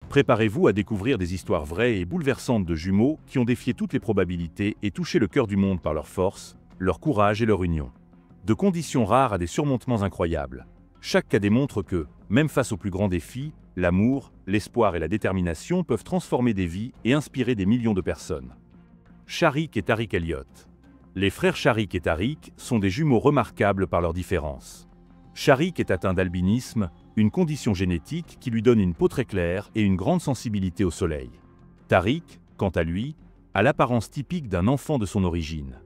Préparez-vous à découvrir des histoires vraies et bouleversantes de jumeaux qui ont défié toutes les probabilités et touché le cœur du monde par leur force, leur courage et leur union. De conditions rares à des surmontements incroyables, chaque cas démontre que, même face aux plus grands défis, l'amour, l'espoir et la détermination peuvent transformer des vies et inspirer des millions de personnes. Sharik et Tariq Elliott. Les frères Sharik et Tariq sont des jumeaux remarquables par leurs différences. Sharik est atteint d'albinisme, une condition génétique qui lui donne une peau très claire et une grande sensibilité au soleil. Tariq, quant à lui, a l'apparence typique d'un enfant de son origine.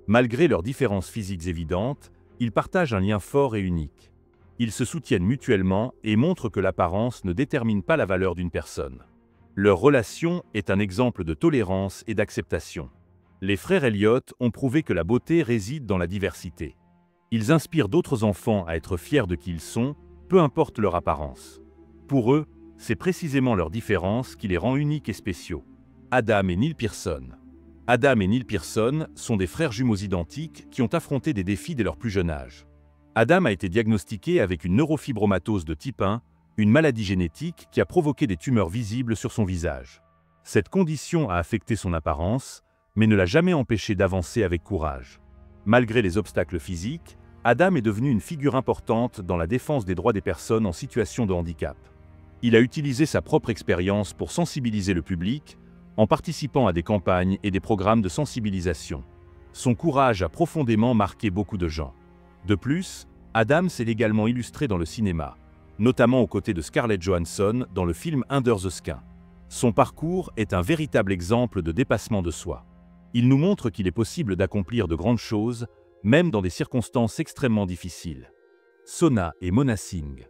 Malgré leurs différences physiques évidentes, ils partagent un lien fort et unique. Ils se soutiennent mutuellement et montrent que l'apparence ne détermine pas la valeur d'une personne. Leur relation est un exemple de tolérance et d'acceptation. Les frères Elliott ont prouvé que la beauté réside dans la diversité. Ils inspirent d'autres enfants à être fiers de qui ils sont, peu importe leur apparence. Pour eux, c'est précisément leur différence qui les rend uniques et spéciaux. Adam et Neil Pearson. Adam et Neil Pearson sont des frères jumeaux identiques qui ont affronté des défis dès leur plus jeune âge. Adam a été diagnostiqué avec une neurofibromatose de type 1, une maladie génétique qui a provoqué des tumeurs visibles sur son visage. Cette condition a affecté son apparence, mais ne l'a jamais empêché d'avancer avec courage. Malgré les obstacles physiques, Adam est devenu une figure importante dans la défense des droits des personnes en situation de handicap. Il a utilisé sa propre expérience pour sensibiliser le public, en participant à des campagnes et des programmes de sensibilisation. Son courage a profondément marqué beaucoup de gens. De plus, Adam s'est également illustré dans le cinéma, notamment aux côtés de Scarlett Johansson dans le film Under the Skin. Son parcours est un véritable exemple de dépassement de soi. Il nous montre qu'il est possible d'accomplir de grandes choses, même dans des circonstances extrêmement difficiles. Sona et Mona Singh.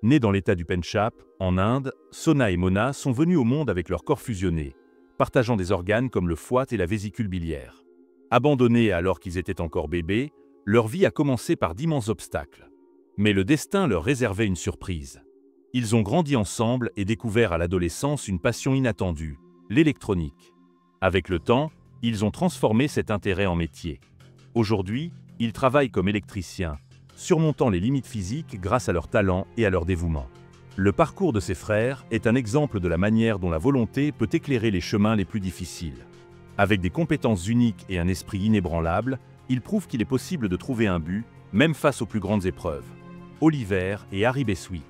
Nés dans l'état du Pendjab, en Inde, Sona et Mona sont venus au monde avec leur corps fusionné, partageant des organes comme le foie et la vésicule biliaire. Abandonnés alors qu'ils étaient encore bébés, leur vie a commencé par d'immenses obstacles. Mais le destin leur réservait une surprise. Ils ont grandi ensemble et découvert à l'adolescence une passion inattendue, l'électronique. Avec le temps, ils ont transformé cet intérêt en métier. Aujourd'hui, ils travaillent comme électriciens, surmontant les limites physiques grâce à leur talent et à leur dévouement. Le parcours de ces frères est un exemple de la manière dont la volonté peut éclairer les chemins les plus difficiles. Avec des compétences uniques et un esprit inébranlable, ils prouvent qu'il est possible de trouver un but, même face aux plus grandes épreuves. Oliver et Harry Beswick.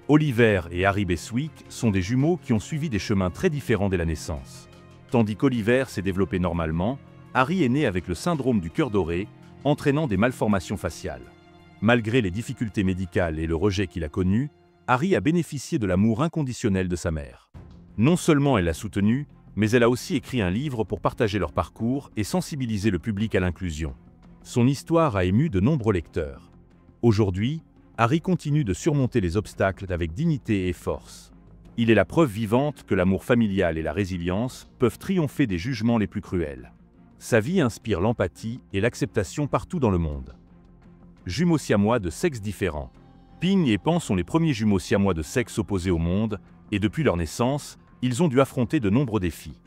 Oliver et Harry Beswick sont des jumeaux qui ont suivi des chemins très différents dès la naissance. Tandis qu'Oliver s'est développé normalement, Harry est né avec le syndrome du cœur doré, entraînant des malformations faciales. Malgré les difficultés médicales et le rejet qu'il a connu, Harry a bénéficié de l'amour inconditionnel de sa mère. Non seulement elle l'a soutenu, mais elle a aussi écrit un livre pour partager leur parcours et sensibiliser le public à l'inclusion. Son histoire a ému de nombreux lecteurs. Aujourd'hui, Harry continue de surmonter les obstacles avec dignité et force. Il est la preuve vivante que l'amour familial et la résilience peuvent triompher des jugements les plus cruels. Sa vie inspire l'empathie et l'acceptation partout dans le monde. Jumeaux siamois de sexes différents. Ping et Pan sont les premiers jumeaux siamois de sexe opposé au monde, et depuis leur naissance, ils ont dû affronter de nombreux défis.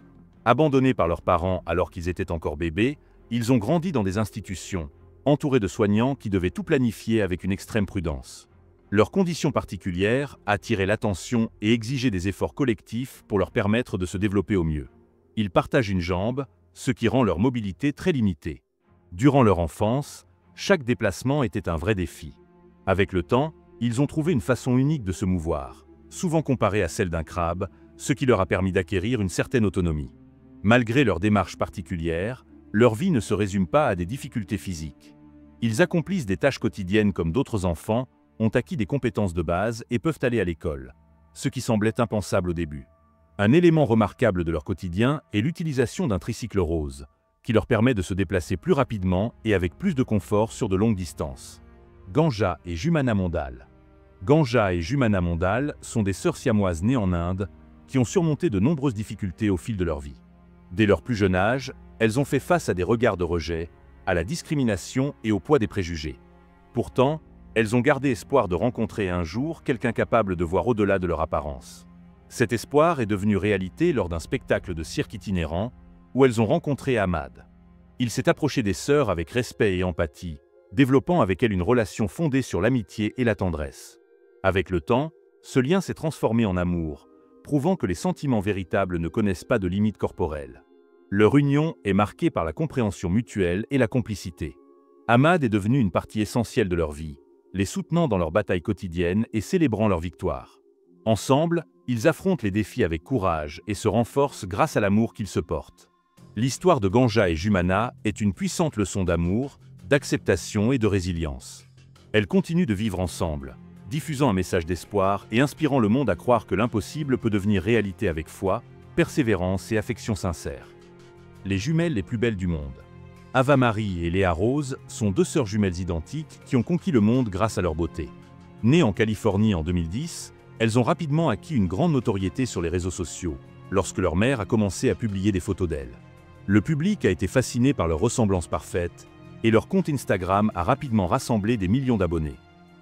Abandonnés par leurs parents alors qu'ils étaient encore bébés, ils ont grandi dans des institutions, entourés de soignants qui devaient tout planifier avec une extrême prudence. Leurs conditions particulières attiraient l'attention et exigeaient des efforts collectifs pour leur permettre de se développer au mieux. Ils partagent une jambe, ce qui rend leur mobilité très limitée. Durant leur enfance, chaque déplacement était un vrai défi. Avec le temps, ils ont trouvé une façon unique de se mouvoir, souvent comparée à celle d'un crabe, ce qui leur a permis d'acquérir une certaine autonomie. Malgré leur démarche particulière, leur vie ne se résume pas à des difficultés physiques. Ils accomplissent des tâches quotidiennes comme d'autres enfants, ont acquis des compétences de base et peuvent aller à l'école, ce qui semblait impensable au début. Un élément remarquable de leur quotidien est l'utilisation d'un tricycle rose, qui leur permet de se déplacer plus rapidement et avec plus de confort sur de longues distances. Ganga et Jumana Mondal. Ganga et Jumana Mondal sont des sœurs siamoises nées en Inde qui ont surmonté de nombreuses difficultés au fil de leur vie. Dès leur plus jeune âge, elles ont fait face à des regards de rejet, à la discrimination et au poids des préjugés. Pourtant, elles ont gardé espoir de rencontrer un jour quelqu'un capable de voir au-delà de leur apparence. Cet espoir est devenu réalité lors d'un spectacle de cirque itinérant où elles ont rencontré Ahmad. Il s'est approché des sœurs avec respect et empathie, développant avec elles une relation fondée sur l'amitié et la tendresse. Avec le temps, ce lien s'est transformé en amour, prouvant que les sentiments véritables ne connaissent pas de limites corporelles. Leur union est marquée par la compréhension mutuelle et la complicité. Ahmad est devenu une partie essentielle de leur vie, les soutenant dans leurs batailles quotidiennes et célébrant leur victoire. Ensemble, ils affrontent les défis avec courage et se renforcent grâce à l'amour qu'ils se portent. L'histoire de Ganja et Jumana est une puissante leçon d'amour, d'acceptation et de résilience. Elles continuent de vivre ensemble, diffusant un message d'espoir et inspirant le monde à croire que l'impossible peut devenir réalité avec foi, persévérance et affection sincère. Les jumelles les plus belles du monde. Ava Marie et Léa Rose sont deux sœurs jumelles identiques qui ont conquis le monde grâce à leur beauté. Nées en Californie en 2010, elles ont rapidement acquis une grande notoriété sur les réseaux sociaux, lorsque leur mère a commencé à publier des photos d'elles. Le public a été fasciné par leur ressemblance parfaite, et leur compte Instagram a rapidement rassemblé des millions d'abonnés.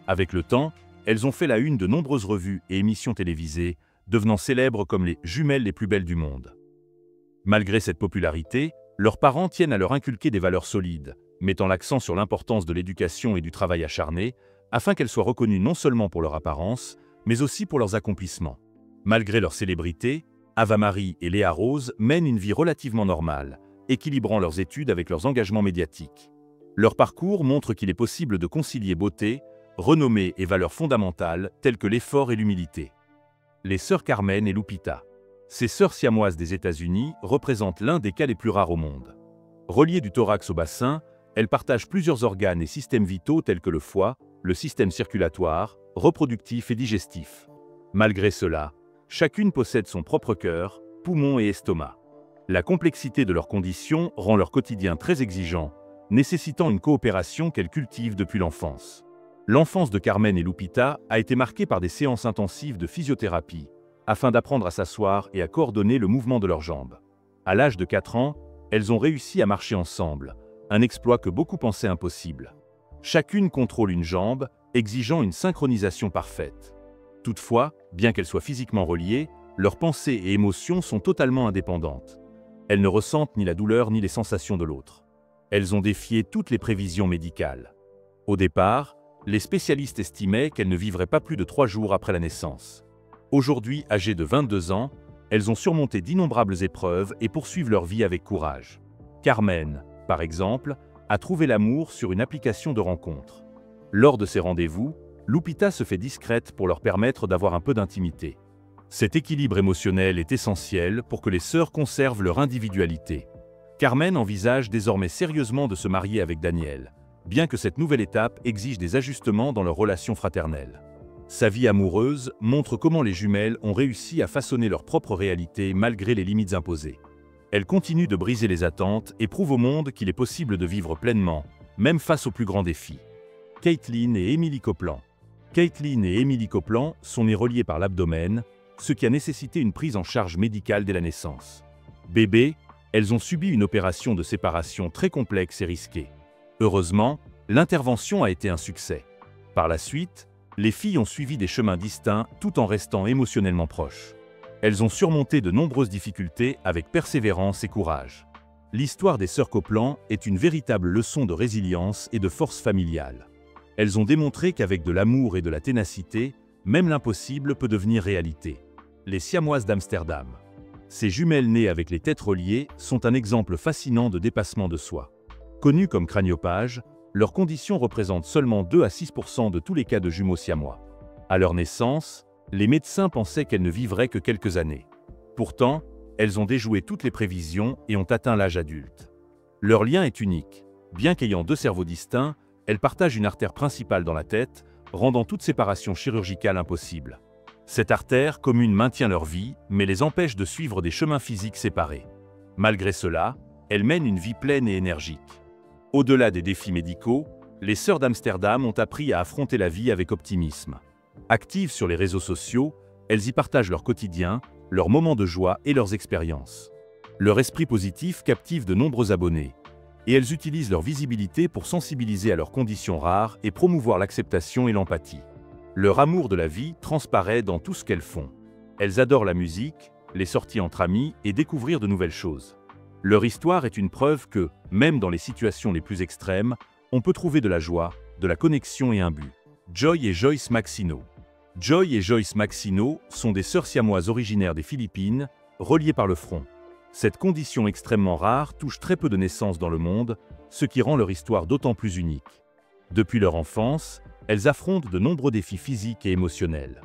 Avec le temps, elles ont fait la une de nombreuses revues et émissions télévisées, devenant célèbres comme les jumelles les plus belles du monde. Malgré cette popularité, leurs parents tiennent à leur inculquer des valeurs solides, mettant l'accent sur l'importance de l'éducation et du travail acharné, afin qu'elles soient reconnues non seulement pour leur apparence, mais aussi pour leurs accomplissements. Malgré leur célébrité, Ava Marie et Léa Rose mènent une vie relativement normale, équilibrant leurs études avec leurs engagements médiatiques. Leur parcours montre qu'il est possible de concilier beauté, renommée et valeurs fondamentales telles que l'effort et l'humilité. Les sœurs Carmen et Lupita. Ces sœurs siamoises des États-Unis représentent l'un des cas les plus rares au monde. Reliées du thorax au bassin, elles partagent plusieurs organes et systèmes vitaux tels que le foie, le système circulatoire, reproductif et digestif. Malgré cela, chacune possède son propre cœur, poumon et estomac. La complexité de leurs conditions rend leur quotidien très exigeant, nécessitant une coopération qu'elles cultivent depuis l'enfance. L'enfance de Carmen et Lupita a été marquée par des séances intensives de physiothérapie, afin d'apprendre à s'asseoir et à coordonner le mouvement de leurs jambes. À l'âge de 4 ans, elles ont réussi à marcher ensemble, un exploit que beaucoup pensaient impossible. Chacune contrôle une jambe, exigeant une synchronisation parfaite. Toutefois, bien qu'elles soient physiquement reliées, leurs pensées et émotions sont totalement indépendantes. Elles ne ressentent ni la douleur ni les sensations de l'autre. Elles ont défié toutes les prévisions médicales. Au départ, les spécialistes estimaient qu'elles ne vivraient pas plus de 3 jours après la naissance. Aujourd'hui, âgées de 22 ans, elles ont surmonté d'innombrables épreuves et poursuivent leur vie avec courage. Carmen, par exemple, a trouvé l'amour sur une application de rencontre. Lors de ces rendez-vous, Lupita se fait discrète pour leur permettre d'avoir un peu d'intimité. Cet équilibre émotionnel est essentiel pour que les sœurs conservent leur individualité. Carmen envisage désormais sérieusement de se marier avec Daniel, bien que cette nouvelle étape exige des ajustements dans leur relation fraternelle. Sa vie amoureuse montre comment les jumelles ont réussi à façonner leur propre réalité malgré les limites imposées. Elles continuent de briser les attentes et prouvent au monde qu'il est possible de vivre pleinement, même face aux plus grands défis. Caitlin et Emily Copeland. Caitlin et Emily Copeland sont nées reliées par l'abdomen, ce qui a nécessité une prise en charge médicale dès la naissance. Bébés, elles ont subi une opération de séparation très complexe et risquée. Heureusement, l'intervention a été un succès. Par la suite, les filles ont suivi des chemins distincts tout en restant émotionnellement proches. Elles ont surmonté de nombreuses difficultés avec persévérance et courage. L'histoire des sœurs Copeland est une véritable leçon de résilience et de force familiale. Elles ont démontré qu'avec de l'amour et de la ténacité, même l'impossible peut devenir réalité. Les Siamoises d'Amsterdam. Ces jumelles nées avec les têtes reliées sont un exemple fascinant de dépassement de soi. Connues comme craniopages, leurs conditions représentent seulement 2 à 6% de tous les cas de jumeaux siamois. À leur naissance, les médecins pensaient qu'elles ne vivraient que quelques années. Pourtant, elles ont déjoué toutes les prévisions et ont atteint l'âge adulte. Leur lien est unique. Bien qu'ayant 2 cerveaux distincts, elles partagent une artère principale dans la tête, rendant toute séparation chirurgicale impossible. Cette artère commune maintient leur vie, mais les empêche de suivre des chemins physiques séparés. Malgré cela, elles mènent une vie pleine et énergique. Au-delà des défis médicaux, les sœurs d'Amsterdam ont appris à affronter la vie avec optimisme. Actives sur les réseaux sociaux, elles y partagent leur quotidien, leurs moments de joie et leurs expériences. Leur esprit positif captive de nombreux abonnés, et elles utilisent leur visibilité pour sensibiliser à leurs conditions rares et promouvoir l'acceptation et l'empathie. Leur amour de la vie transparaît dans tout ce qu'elles font. Elles adorent la musique, les sorties entre amis et découvrir de nouvelles choses. Leur histoire est une preuve que, même dans les situations les plus extrêmes, on peut trouver de la joie, de la connexion et un but. Joy et Joyce Maxino. Joy et Joyce Maxino sont des sœurs siamoises originaires des Philippines, reliées par le front. Cette condition extrêmement rare touche très peu de naissances dans le monde, ce qui rend leur histoire d'autant plus unique. Depuis leur enfance, elles affrontent de nombreux défis physiques et émotionnels.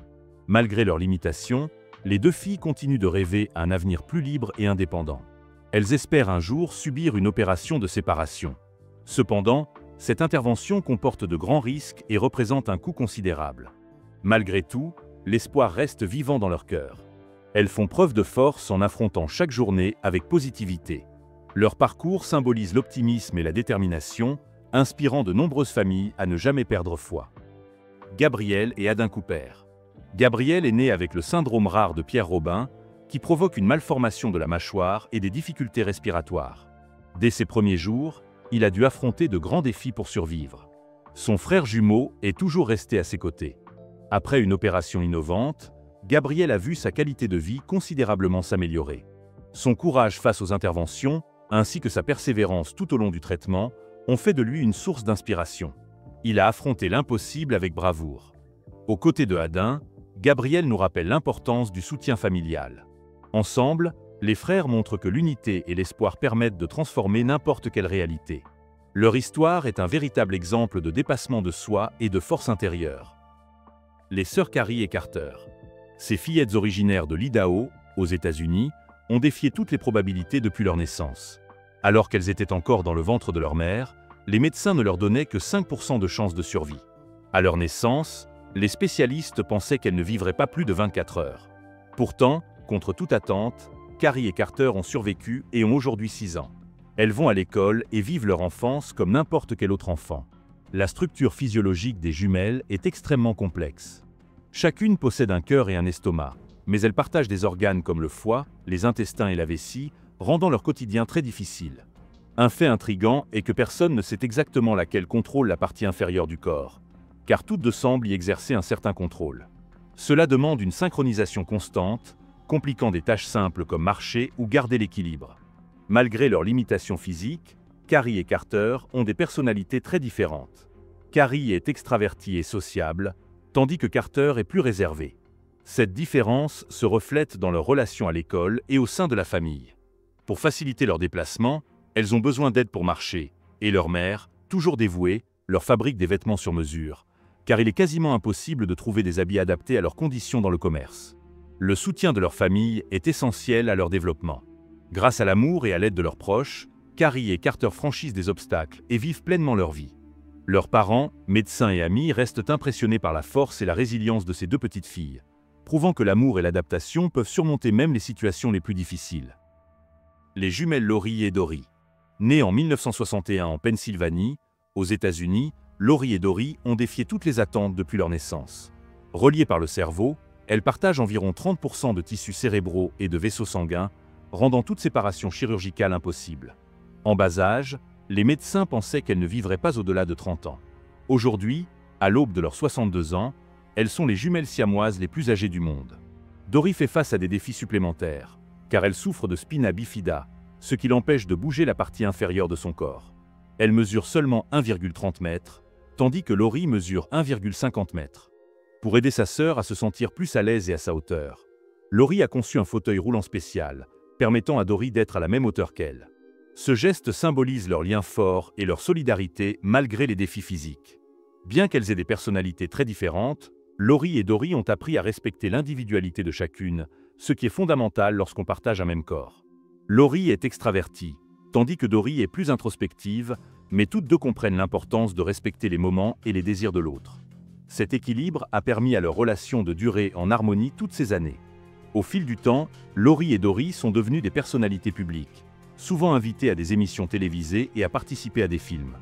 Malgré leurs limitations, les deux filles continuent de rêver à un avenir plus libre et indépendant. Elles espèrent un jour subir une opération de séparation. Cependant, cette intervention comporte de grands risques et représente un coût considérable. Malgré tout, l'espoir reste vivant dans leur cœur. Elles font preuve de force en affrontant chaque journée avec positivité. Leur parcours symbolise l'optimisme et la détermination, inspirant de nombreuses familles à ne jamais perdre foi. Gabrielle et Adin Cooper. Gabrielle est née avec le syndrome rare de Pierre-Robin, qui provoque une malformation de la mâchoire et des difficultés respiratoires. Dès ses premiers jours, il a dû affronter de grands défis pour survivre. Son frère jumeau est toujours resté à ses côtés. Après une opération innovante, Gabrielle a vu sa qualité de vie considérablement s'améliorer. Son courage face aux interventions, ainsi que sa persévérance tout au long du traitement, ont fait de lui une source d'inspiration. Il a affronté l'impossible avec bravoure. Aux côtés de Adin, Gabrielle nous rappelle l'importance du soutien familial. Ensemble, les frères montrent que l'unité et l'espoir permettent de transformer n'importe quelle réalité. Leur histoire est un véritable exemple de dépassement de soi et de force intérieure. Les sœurs Carrie et Carter. Ces fillettes originaires de l'Idaho, aux États-Unis, ont défié toutes les probabilités depuis leur naissance. Alors qu'elles étaient encore dans le ventre de leur mère, les médecins ne leur donnaient que 5% de chances de survie. À leur naissance, les spécialistes pensaient qu'elles ne vivraient pas plus de 24 heures. Pourtant, contre toute attente, Carrie et Carter ont survécu et ont aujourd'hui 6 ans. Elles vont à l'école et vivent leur enfance comme n'importe quel autre enfant. La structure physiologique des jumelles est extrêmement complexe. Chacune possède un cœur et un estomac, mais elles partagent des organes comme le foie, les intestins et la vessie, rendant leur quotidien très difficile. Un fait intrigant est que personne ne sait exactement laquelle contrôle la partie inférieure du corps, car toutes deux semblent y exercer un certain contrôle. Cela demande une synchronisation constante, compliquant des tâches simples comme marcher ou garder l'équilibre. Malgré leurs limitations physiques, Carrie et Carter ont des personnalités très différentes. Carrie est extravertie et sociable, tandis que Carter est plus réservé. Cette différence se reflète dans leurs relations à l'école et au sein de la famille. Pour faciliter leurs déplacements, elles ont besoin d'aide pour marcher, et leur mère, toujours dévouée, leur fabrique des vêtements sur mesure, car il est quasiment impossible de trouver des habits adaptés à leurs conditions dans le commerce. Le soutien de leur famille est essentiel à leur développement. Grâce à l'amour et à l'aide de leurs proches, Carrie et Carter franchissent des obstacles et vivent pleinement leur vie. Leurs parents, médecins et amis restent impressionnés par la force et la résilience de ces deux petites filles, prouvant que l'amour et l'adaptation peuvent surmonter même les situations les plus difficiles. Les jumelles Lori et Dory. Nées en 1961 en Pennsylvanie, aux États-Unis, Lori et Dory ont défié toutes les attentes depuis leur naissance. Reliées par le cerveau, elles partagent environ 30% de tissus cérébraux et de vaisseaux sanguins, rendant toute séparation chirurgicale impossible. En bas âge, les médecins pensaient qu'elles ne vivraient pas au-delà de 30 ans. Aujourd'hui, à l'aube de leurs 62 ans, elles sont les jumelles siamoises les plus âgées du monde. Dory fait face à des défis supplémentaires, car elle souffre de spina bifida, ce qui l'empêche de bouger la partie inférieure de son corps. Elle mesure seulement 1,30 m, tandis que Lori mesure 1,50 m. Pour aider sa sœur à se sentir plus à l'aise et à sa hauteur, Lori a conçu un fauteuil roulant spécial, permettant à Dory d'être à la même hauteur qu'elle. Ce geste symbolise leur lien fort et leur solidarité malgré les défis physiques. Bien qu'elles aient des personnalités très différentes, Lori et Dory ont appris à respecter l'individualité de chacune, ce qui est fondamental lorsqu'on partage un même corps. Lori est extravertie, tandis que Dory est plus introspective, mais toutes deux comprennent l'importance de respecter les moments et les désirs de l'autre. Cet équilibre a permis à leur relation de durer en harmonie toutes ces années. Au fil du temps, Lori et Dory sont devenues des personnalités publiques, souvent invitées à des émissions télévisées et à participer à des films.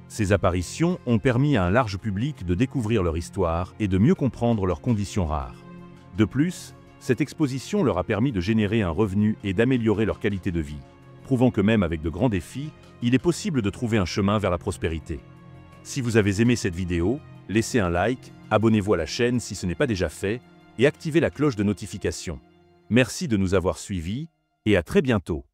Ces apparitions ont permis à un large public de découvrir leur histoire et de mieux comprendre leurs conditions rares. De plus, cette exposition leur a permis de générer un revenu et d'améliorer leur qualité de vie, prouvant que même avec de grands défis, il est possible de trouver un chemin vers la prospérité. Si vous avez aimé cette vidéo, laissez un like, abonnez-vous à la chaîne si ce n'est pas déjà fait, et activez la cloche de notification. Merci de nous avoir suivis, et à très bientôt.